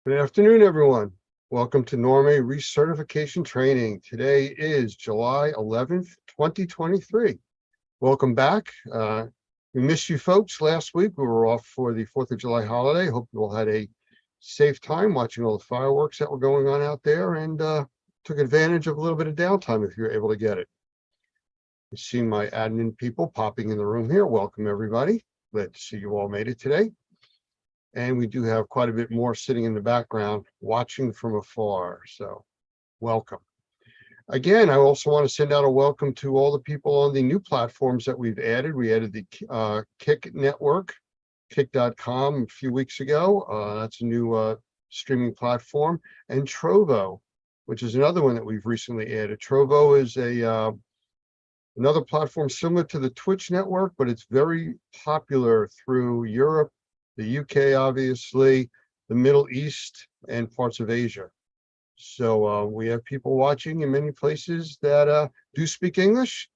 Good afternoon, everyone. Welcome to Normie Recertification Training. Today is July 11th, 2023. Welcome back. We missed you folks last week. We were off for the 4th of July holiday. Hope you all had a safe time watching all the fireworks that were going on out there and took advantage of a little bit of downtime if you're able to get it. You see my admin people popping in the room here. Welcome, everybody. Glad to see you all made it today. And we do have quite a bit more sitting in the background watching from afar. So welcome. Again, I also want to send out a welcome to all the people on the new platforms that we've added. We added the Kick Network, kick.com, a few weeks ago. That's a new streaming platform. And Trovo, which is another one that we've recently added. Trovo is another platform similar to the Twitch network, but it's very popular through Europe, the UK, obviously, the Middle East, and parts of Asia. So we have people watching in many places that do speak English,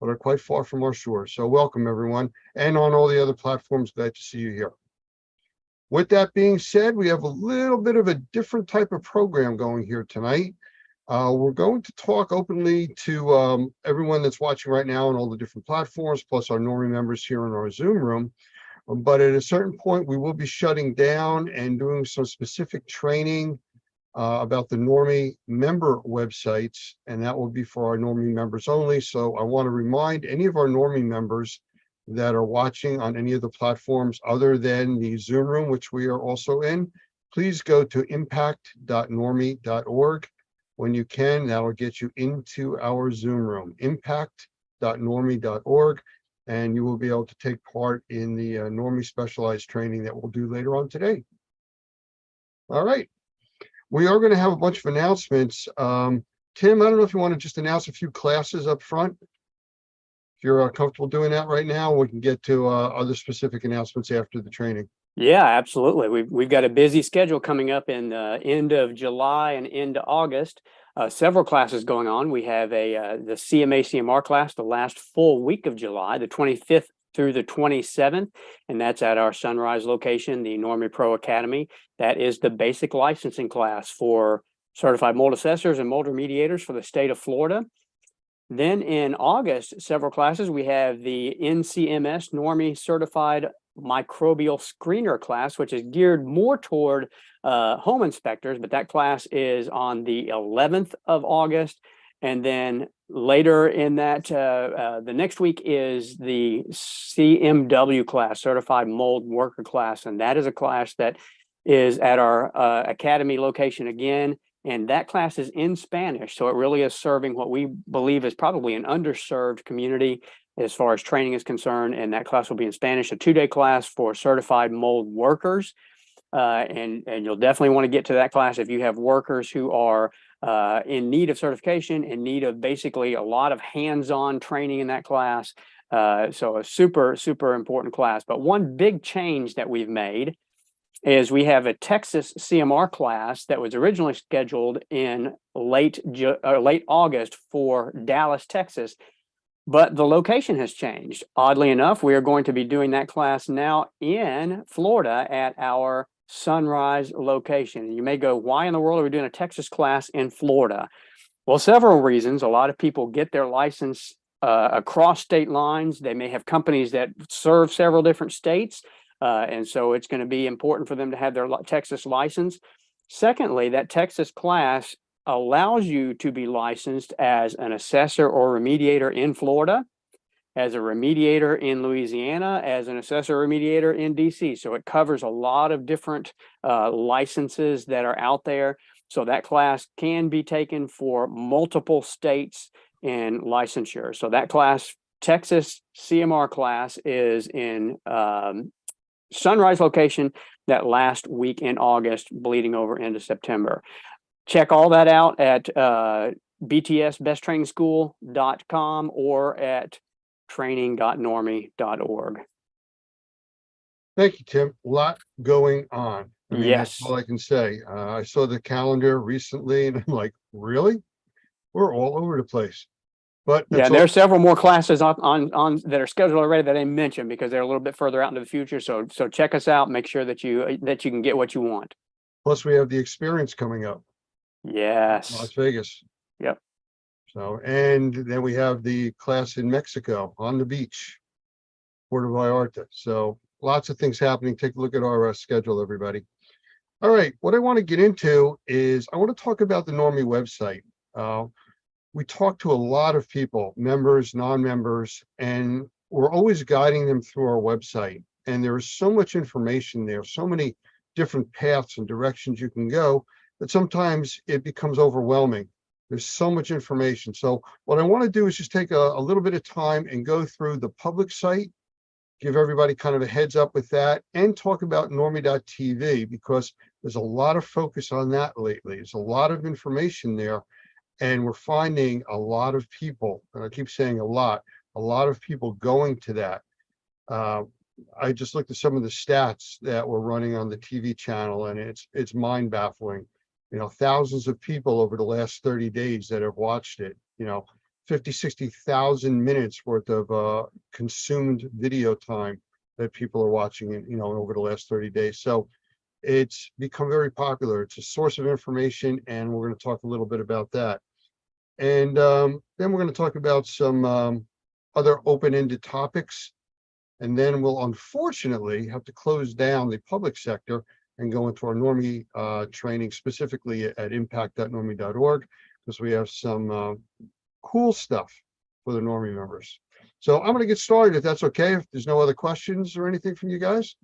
but are quite far from our shores. So welcome, everyone. And on all the other platforms, glad to see you here. With that being said, we have a little bit of a different type of program going here tonight. We're going to talk openly to everyone that's watching right now on all the different platforms, plus our Normie members here in our Zoom room. But at a certain point, we will be shutting down and doing some specific training about the Normie member websites, and that will be for our Normie members only. So I want to remind any of our Normie members that are watching on any of the platforms other than the Zoom room, which we are also in, please go to impact.normie.org. When you can, that'll get you into our Zoom room, impact.normie.org. And you will be able to take part in the Normie specialized training that we'll do later on today. All right. We are going to have a bunch of announcements. Tim, I don't know if you want to just announce a few classes up front. If you're comfortable doing that right now, we can get to other specific announcements after the training. Yeah, absolutely. We've got a busy schedule coming up in the end of July and into August. Several classes going on. We have the CMA CMR class the last full week of July, the 25th through the 27th, and that's at our Sunrise location, the Normie Pro Academy. That is the basic licensing class for certified mold assessors and mold remediators for the state of Florida. Then in August, several classes. We have the NCMS Normie Certified Microbial Screener class, which is geared more toward home inspectors, but that class is on the 11th of August. And then later in that, the next week is the CMW class, Certified Mold Worker class. And that is a class that is at our Academy location again. And that class is in Spanish. So it really is serving what we believe is probably an underserved community as far as training is concerned. And that class will be in Spanish, a 2-day class for certified mold workers. And you'll definitely want to get to that class if you have workers who are in need of certification, in need of basically a lot of hands-on training in that class. So a super, super important class. But one big change that we've made is we have a Texas CMR class that was originally scheduled in late August for Dallas, Texas. But the location has changed. Oddly enough, we are going to be doing that class now in Florida at our Sunrise location. You may go, why in the world are we doing a Texas class in Florida? Well, several reasons. A lot of people get their license across state lines. They may have companies that serve several different states. And so it's going to be important for them to have their Texas license. Secondly, that Texas class allows you to be licensed as an assessor or remediator in Florida, as a remediator in Louisiana, as an assessor remediator in DC. So it covers a lot of different licenses that are out there. So that class can be taken for multiple states in licensure. So that class, Texas CMR class, is in Sunrise location that last week in August, bleeding over into September. Check all that out at btsbesttrainingschool.com or at training.normie.org. Thank you, Tim. A lot going on. Yes. That's all I can say. I saw the calendar recently and I'm like, really? We're all over the place. But yeah, there are several more classes on that are scheduled already that I mentioned because they're a little bit further out into the future. So check us out. Make sure that you can get what you want. Plus, we have the experience coming up, Las Yes. Vegas. Yep. So, and then we have the class in Mexico on the beach, Puerto Vallarta. So lots of things happening. Take a look at our schedule, everybody. All right, what I want to get into is I want to talk about the Normie website. We talk to a lot of people, members, non-members, and we're always guiding them through our website. And there is so much information there, so many different paths and directions you can go, that sometimes it becomes overwhelming. There's so much information. So what I want to do is just take a little bit of time and go through the public site, give everybody kind of a heads up with that, and talk about Normie.tv, because there's a lot of focus on that lately. There's a lot of information there, and we're finding a lot of people, and I keep saying a lot of people going to that. I just looked at some of the stats that we're running on the TV channel, and it's mind baffling. You know, thousands of people over the last 30 days that have watched it, 50-60,000 minutes worth of consumed video time that people are watching it, over the last 30 days. So it's become very popular. It's a source of information, and we're going to talk a little bit about that. And then we're going to talk about some other open-ended topics. And then we'll unfortunately have to close down the public sector and go into our Normie training, specifically at impact.normie.org, because we have some cool stuff for the Normie members. So I'm going to get started, if that's okay, if there's no other questions or anything from you guys.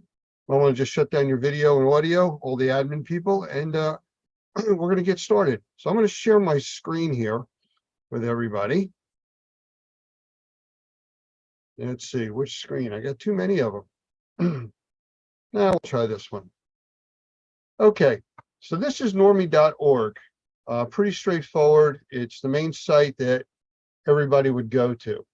I want to just shut down your video and audio, all the admin people, and we're going to get started. So I'm going to share my screen here with everybody. Let's see, which screen? I got too many of them. Now we'll try this one. Okay, so this is normie.org. Pretty straightforward. It's the main site that everybody would go to.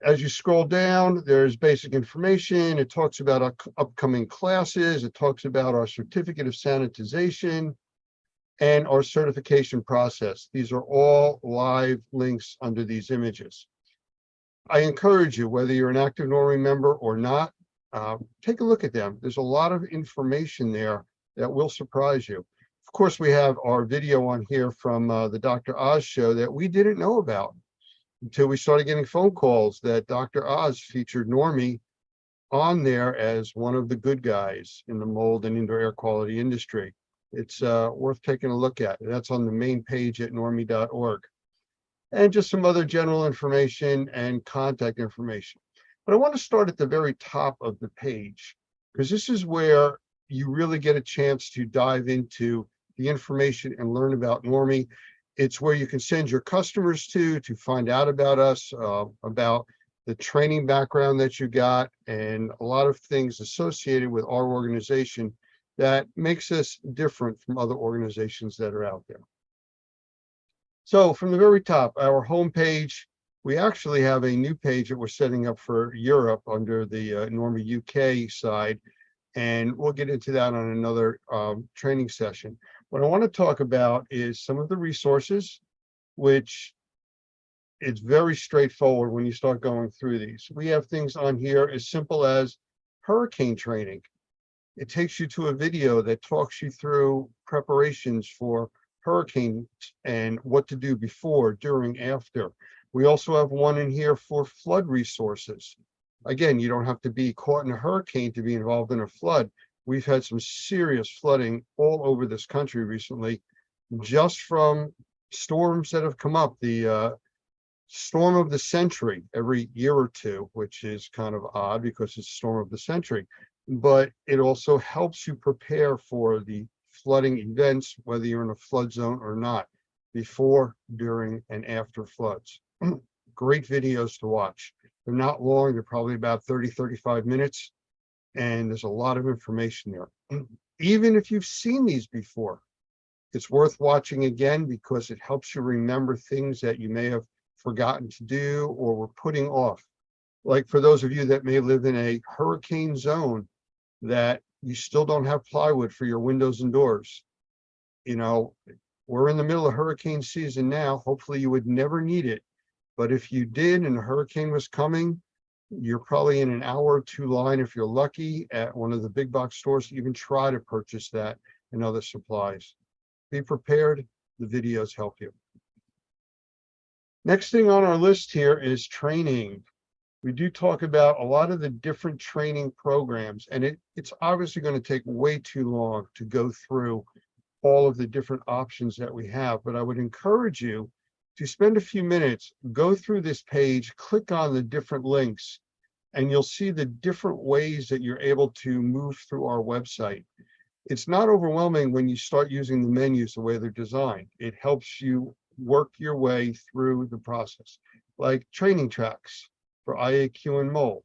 As you scroll down, there's basic information. It talks about our upcoming classes. It talks about our certificate of sanitization and our certification process. These are all live links under these images. I encourage you, whether you're an active Normie member or not, take a look at them. There's a lot of information there that will surprise you. Of course, we have our video on here from the Dr. Oz show that we didn't know about until we started getting phone calls that Dr. Oz featured Normie on there as one of the good guys in the mold and indoor air quality industry. It's worth taking a look at. That's on the main page at normie.org. And just some other general information and contact information. But I want to start at the very top of the page, because this is where you really get a chance to dive into the information and learn about Normie. It's where you can send your customers to find out about us, about the training background that you got, and a lot of things associated with our organization that makes us different from other organizations that are out there. So from the very top, our homepage, we actually have a new page that we're setting up for Europe under the Normie UK side, and we'll get into that on another training session. What I want to talk about is some of the resources, which it's very straightforward when you start going through these. We have things on here as simple as hurricane training. It takes you to a video that talks you through preparations for hurricanes and what to do before, during, after. We also have one in here for flood resources. Again, you don't have to be caught in a hurricane to be involved in a flood. We've had some serious flooding all over this country recently, just from storms that have come up. The storm of the century every year or two, which is kind of odd because it's storm of the century, but it also helps you prepare for the flooding events, whether you're in a flood zone or not, before, during, and after floods. Great videos to watch. They're not long, they're probably about 30-35 minutes, and there's a lot of information there. Even if you've seen these before, it's worth watching again because it helps you remember things that you may have forgotten to do or were putting off. Like for those of you that may live in a hurricane zone that you still don't have plywood for your windows and doors. We're in the middle of hurricane season now. Hopefully you would never need it. But if you did and a hurricane was coming, You're probably in an hour or two line if you're lucky at one of the big box stores to even try to purchase that and other supplies. Be prepared. The videos help you. Next thing on our list here is training. We do talk about a lot of the different training programs, and it's obviously going to take way too long to go through all of the different options that we have, but I would encourage you to spend a few minutes, go through this page, click on the different links, and you'll see the different ways that you're able to move through our website. It's not overwhelming when you start using the menus the way they're designed. It helps you work your way through the process, like training tracks for IAQ and mold.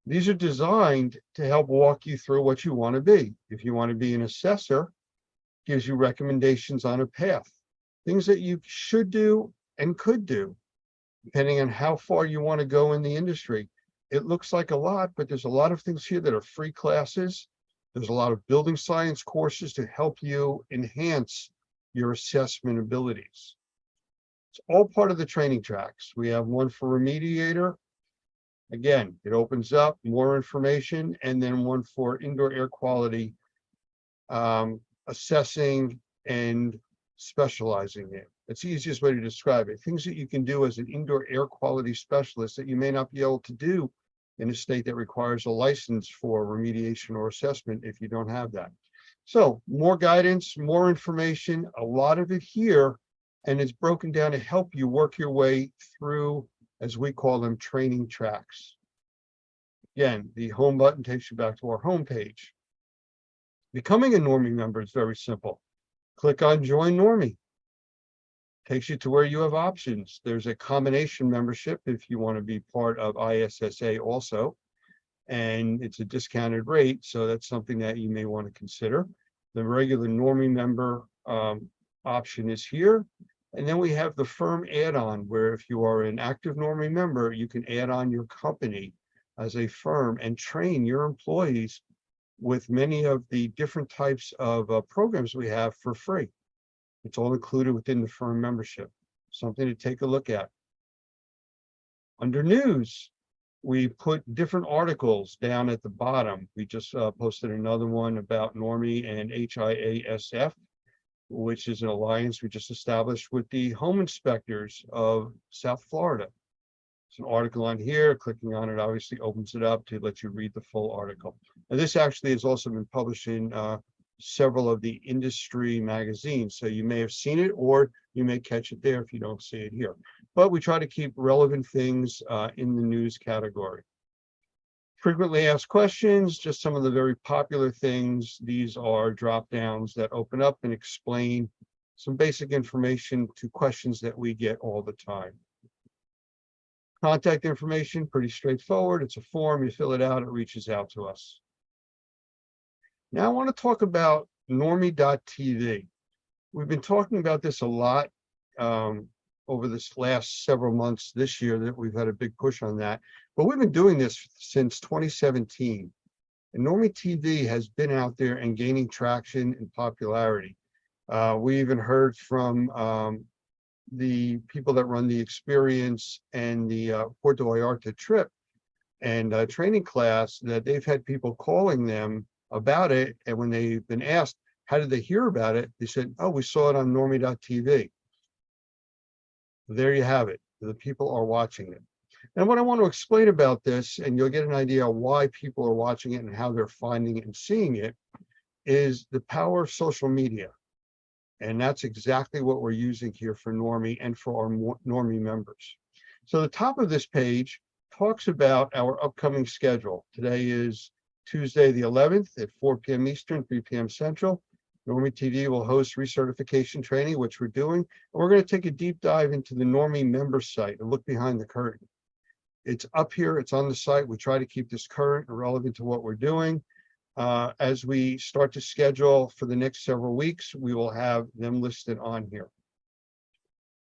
These are designed to help walk you through what you want to be. If you want to be an assessor, gives you recommendations on a path, things that you should do and could do, depending on how far you want to go in the industry. It looks like a lot, but there's a lot of things here that are free classes. There's a lot of building science courses to help you enhance your assessment abilities. It's all part of the training tracks. We have one for remediator. Again, it opens up more information, and then one for indoor air quality, assessing and specializing in. It's the easiest way to describe it. Things that you can do as an indoor air quality specialist that you may not be able to do in a state that requires a license for remediation or assessment if you don't have that. So more guidance, more information, a lot of it here, and it's broken down to help you work your way through, as we call them, training tracks. Again, the home button takes you back to our home page. Becoming a Normie member is very simple. Click on Join Normie. Takes you to where you have options. There's a combination membership if you want to be part of ISSA also, and it's a discounted rate, so that's something that you may want to consider. The regular Normie member option is here, and then we have the firm add-on, where if you are an active Normie member, you can add on your company as a firm and train your employees with many of the different types of programs we have for free. It's all included within the firm membership. Something to take a look at. Under news, we put different articles down at the bottom. We just posted another one about Normie and HIASF, which is an alliance we just established with the home inspectors of South Florida. It's an article on here. Clicking on it obviously opens it up to let you read the full article. And this actually has also been published in several of the industry magazines. So you may have seen it, or you may catch it there if you don't see it here. But we try to keep relevant things in the news category. Frequently asked questions, just some of the very popular things. These are drop downs that open up and explain some basic information to questions that we get all the time. Contact information, pretty straightforward. It's a form, you fill it out, it reaches out to us. Now I want to talk about Normie.tv. We've been talking about this a lot over this last several months this year, that we've had a big push on that. But we've been doing this since 2017. And Normie TV has been out there and gaining traction and popularity. We even heard from the people that run the experience and the Puerto Vallarta trip and training class, that they've had people calling them about it. And when they've been asked, how did they hear about it? They said, oh, we saw it on Normie.tv. There you have it. The people are watching it. And what I want to explain about this, and you'll get an idea of why people are watching it and how they're finding it and seeing it, is the power of social media. And that's exactly what we're using here for Normie and for our Normie members. So the top of this page talks about our upcoming schedule. Today is Tuesday, the 11th at 4 p.m. Eastern, 3 p.m. Central. Normie TV will host recertification training, which we're doing. And we're going to take a deep dive into the Normie member site and look behind the curtain. It's up here, it's on the site. We try to keep this current and relevant to what we're doing. As we start to schedule for the next several weeks, we will have them listed on here.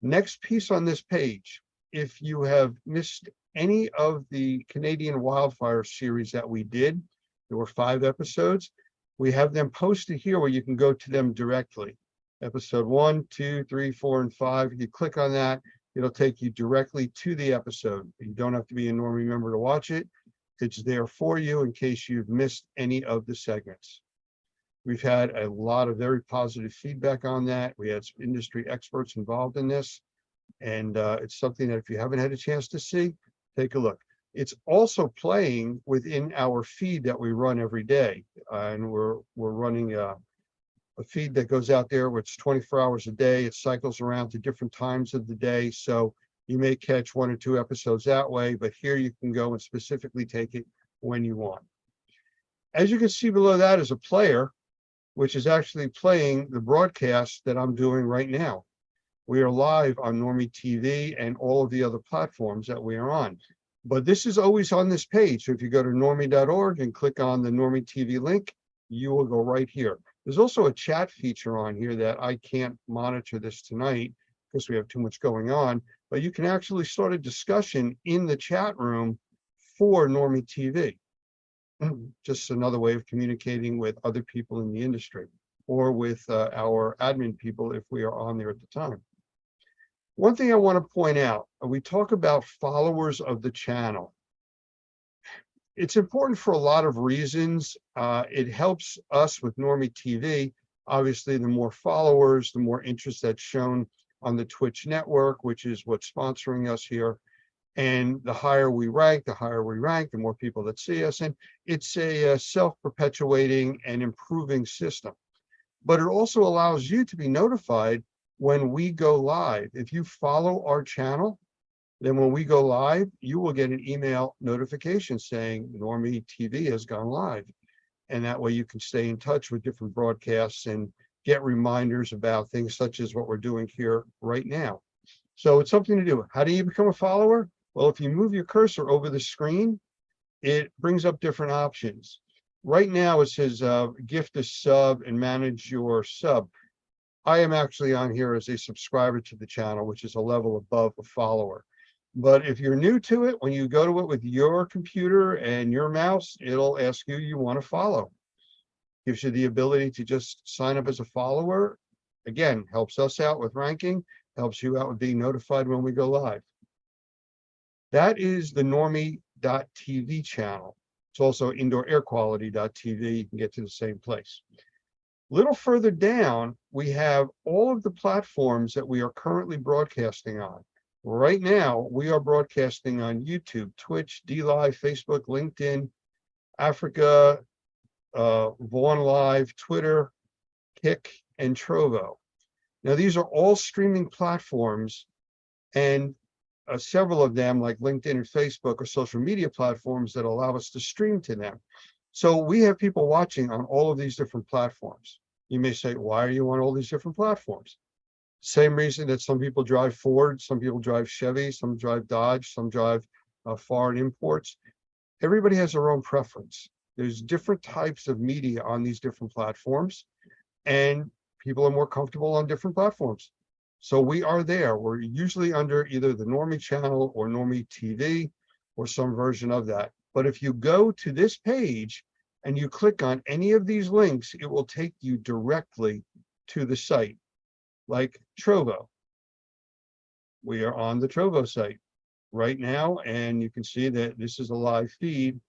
Next piece on this page, if you have missed any of the Canadian wildfire series that we did, there were 5 episodes. We have them posted here where you can go to them directly. Episode 1, 2, 3, 4, and 5. You click on that, It'll take you directly to the episode. You don't have to be a Normie member to watch it. It's there for you in case you've missed any of the segments. We've had a lot of very positive feedback on that. We had some industry experts involved in this. And it's something that if you haven't had a chance to see, take a look. It's also playing within our feed that we run every day. And we're running a feed that goes out there, which is 24 hours a day. It cycles around to different times of the day. So you may catch 1 or 2 episodes that way, but here you can go and specifically take it when you want. As you can see below that is a player, which is actually playing the broadcast that I'm doing right now. We are live on Normie TV and all of the other platforms that we are on. But this is always on this page. So if you go to normie.org and click on the Normie TV link, you will go right here. There's also a chat feature on here that I can't monitor this tonight because we have too much going on, but you can actually start a discussion in the chat room for Normie TV. Just another way of communicating with other people in the industry or with our admin people if we are on there at the time. One thing I want to point out, we talk about followers of the channel. It's important for a lot of reasons. It helps us with Normie TV. Obviously, the more followers, the more interest that's shown on the Twitch network, which is what's sponsoring us here. And the higher we rank, the more people that see us. And it's a self-perpetuating and improving system. But it also allows you to be notified when we go live. If you follow our channel, then when we go live, you will get an email notification saying Normie TV has gone live. And that way you can stay in touch with different broadcasts and get reminders about things such as what we're doing here right now. So it's something to do. How do you become a follower? Well, if you move your cursor over the screen, it brings up different options. Right now it says gift a sub and manage your sub. I am actually on here as a subscriber to the channel, which is a level above a follower. But if you're new to it, when you go to it with your computer and your mouse, it'll ask you want to follow. Gives you the ability to just sign up as a follower. Again, helps us out with ranking, helps you out with being notified when we go live. That is the normie.tv channel. It's also indoorairquality.tv. You can get to the same place. A little further down, we have all of the platforms that we are currently broadcasting on. Right now, we are broadcasting on YouTube, Twitch, DLive, Facebook, LinkedIn, Africa, Vaughn Live, Twitter, Kick, and Trovo. Now, these are all streaming platforms, and several of them, like LinkedIn and Facebook, are social media platforms that allow us to stream to them. So we have people watching on all of these different platforms. You may say, why are you on all these different platforms? Same reason that some people drive Ford, some people drive Chevy, some drive Dodge, some drive foreign imports. Everybody has their own preference. There's different types of media on these different platforms, and people are more comfortable on different platforms. So we are there. We're usually under either the Normie channel or Normie TV or some version of that. But if you go to this page and you click on any of these links, it will take you directly to the site, like Trovo. We are on the Trovo site right now, and you can see that this is a live feed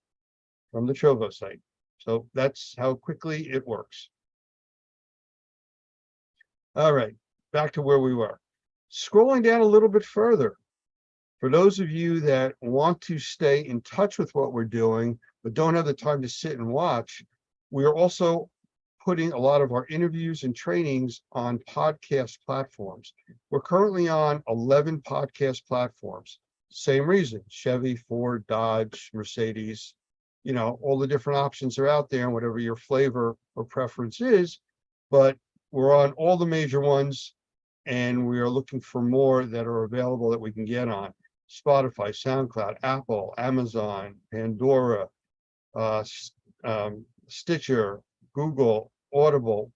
from the Trovo site. So that's how quickly it works. All right, back to where we were. Scrolling down a little bit further, for those of you that want to stay in touch with what we're doing, but don't have the time to sit and watch, we are also putting a lot of our interviews and trainings on podcast platforms. We're currently on 11 podcast platforms. Same reason, Chevy, Ford, Dodge, Mercedes, you know, all the different options are out there and whatever your flavor or preference is, but we're on all the major ones, and we are looking for more that are available that we can get on. Spotify, SoundCloud, Apple, Amazon, Pandora, Stitcher, Google, Audible,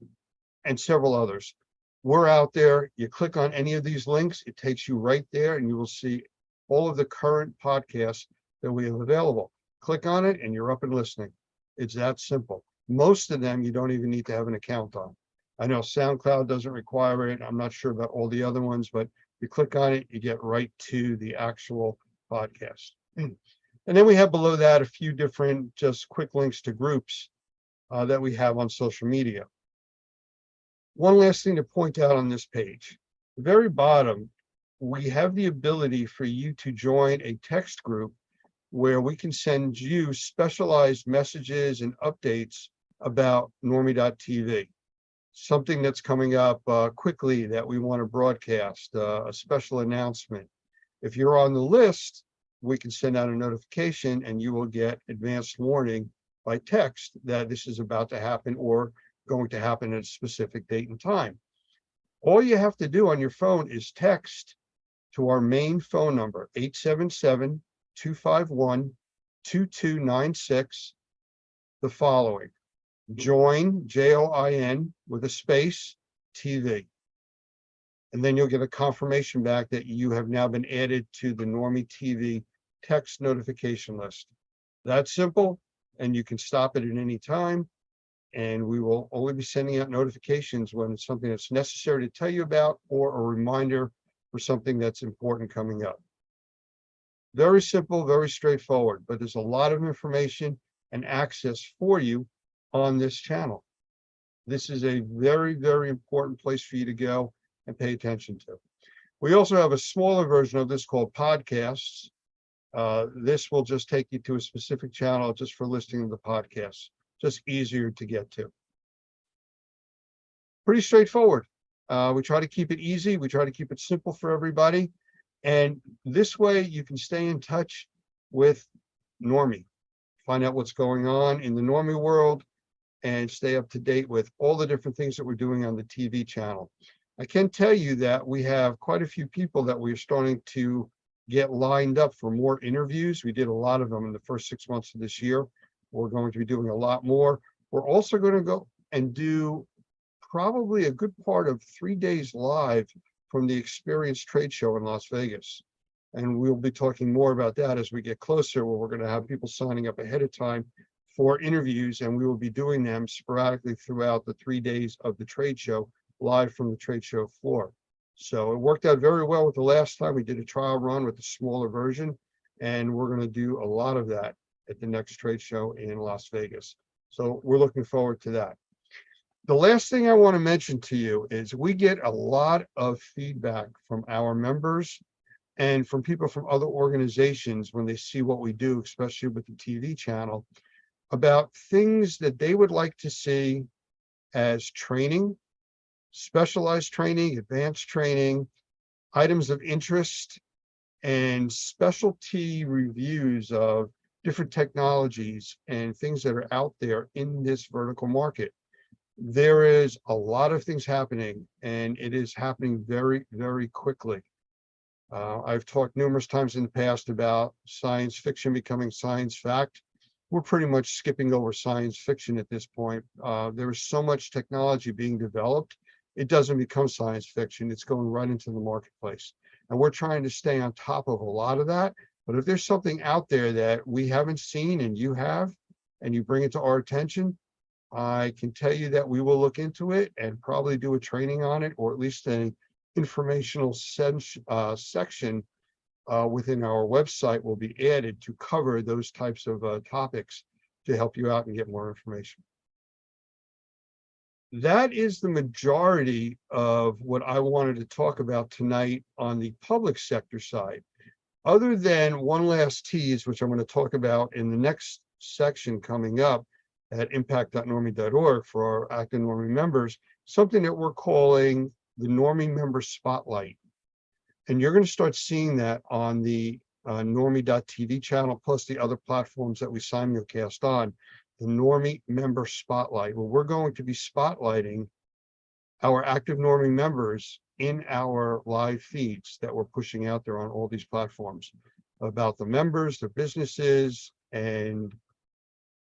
and several others. We're out there. You click on any of these links, it takes you right there, and you will see all of the current podcasts that we have available. Click on it and you're up and listening. It's that simple. Most of them you don't even need to have an account on. I know SoundCloud doesn't require it. I'm not sure about all the other ones, but You click on it, you get right to the actual podcast. And then we have below that a few different just quick links to groups that we have on social media. One last thing to point out on this page, the very bottom, we have the ability for you to join a text group where we can send you specialized messages and updates about Normie.tv. Something that's coming up quickly that we want to broadcast, a special announcement. If you're on the list, we can send out a notification and you will get advanced warning by text that this is about to happen or going to happen at a specific date and time. All you have to do on your phone is text to our main phone number, 877-251-2296, the following: join, JOIN, with a space, TV. And then you'll get a confirmation back that you have now been added to the Normie TV text notification list. That's simple, and you can stop it at any time. And we will only be sending out notifications when it's something that's necessary to tell you about or a reminder for something that's important coming up. Very simple, very straightforward, but there's a lot of information and access for you on this channel. This is a very, very important place for you to go and pay attention to. We also have a smaller version of this called podcasts. This will just take you to a specific channel just for listening to the podcasts, just easier to get to. Pretty straightforward. We try to keep it easy. We try to keep it simple for everybody. And this way you can stay in touch with Normie, find out what's going on in the Normie world, and stay up to date with all the different things that we're doing on the TV channel. I can tell you that we have quite a few people that we're starting to get lined up for more interviews. We did a lot of them in the first 6 months of this year. We're going to be doing a lot more. We're also going to go and do probably a good part of 3 days live from the Experience Trade Show in Las Vegas. And we'll be talking more about that as we get closer, where we're going to have people signing up ahead of time for interviews, and we will be doing them sporadically throughout the 3 days of the trade show, live from the trade show floor. So it worked out very well with the last time. We did a trial run with a smaller version, and we're going to do a lot of that at the next trade show in Las Vegas. So we're looking forward to that. The last thing I want to mention to you is we get a lot of feedback from our members and from people from other organizations when they see what we do, especially with the TV channel, about things that they would like to see as training, specialized training, advanced training, items of interest, and specialty reviews of different technologies and things that are out there in this vertical market. There is a lot of things happening, and it is happening very, very quickly. I've talked numerous times in the past about science fiction becoming science fact. We're pretty much skipping over science fiction at this point. There is so much technology being developed, it doesn't become science fiction. It's going right into the marketplace. And we're trying to stay on top of a lot of that. But if there's something out there that we haven't seen and you have, and you bring it to our attention, I can tell you that we will look into it and probably do a training on it, or at least an informational section within our website will be added to cover those types of topics to help you out and get more information. That is the majority of what I wanted to talk about tonight on the public sector side. Other than one last tease, which I'm going to talk about in the next section coming up at impact.normie.org for our active Normie members, something that we're calling the Normie Member Spotlight. And you're going to start seeing that on the Normie.tv channel, plus the other platforms that we simulcast on, the Normie Member Spotlight, where we're going to be spotlighting our active Normie members in our live feeds that we're pushing out there on all these platforms about the members, their businesses, and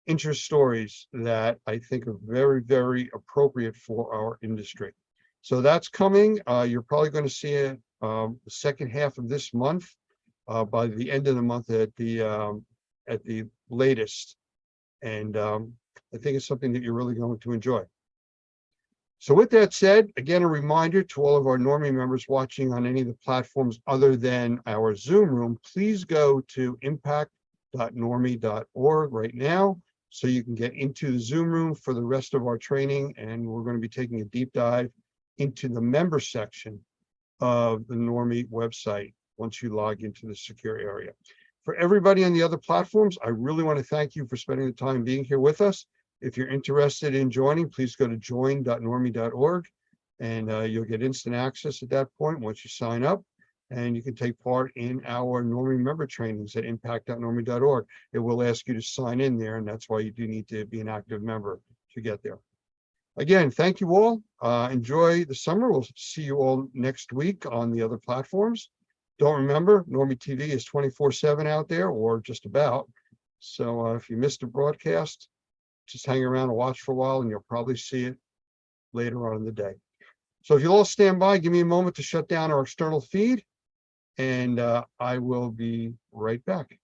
interest stories that I think are very, very appropriate for our industry. So that's coming. You're probably going to see it the second half of this month, by the end of the month at the latest. And I think it's something that you're really going to enjoy. So with that said, again, a reminder to all of our Normie members watching on any of the platforms other than our Zoom room, please go to impact.normie.org right now so you can get into the Zoom room for the rest of our training. And we're going to be taking a deep dive into the member section of the Normie website once you log into the secure area. For everybody on the other platforms, I really want to thank you for spending the time being here with us. If you're interested in joining, please go to join.normie.org and you'll get instant access at that point once you sign up. And you can take part in our Normie member trainings at impact.normie.org. It will ask you to sign in there, and that's why you do need to be an active member to get there. Again, thank you all. Enjoy the summer. We'll see you all next week on the other platforms. Don't remember, Normie TV is 24/7 out there, or just about. So if you missed a broadcast, just hang around and watch for a while and you'll probably see it later on in the day. So if you'll all stand by, give me a moment to shut down our external feed, and I will be right back.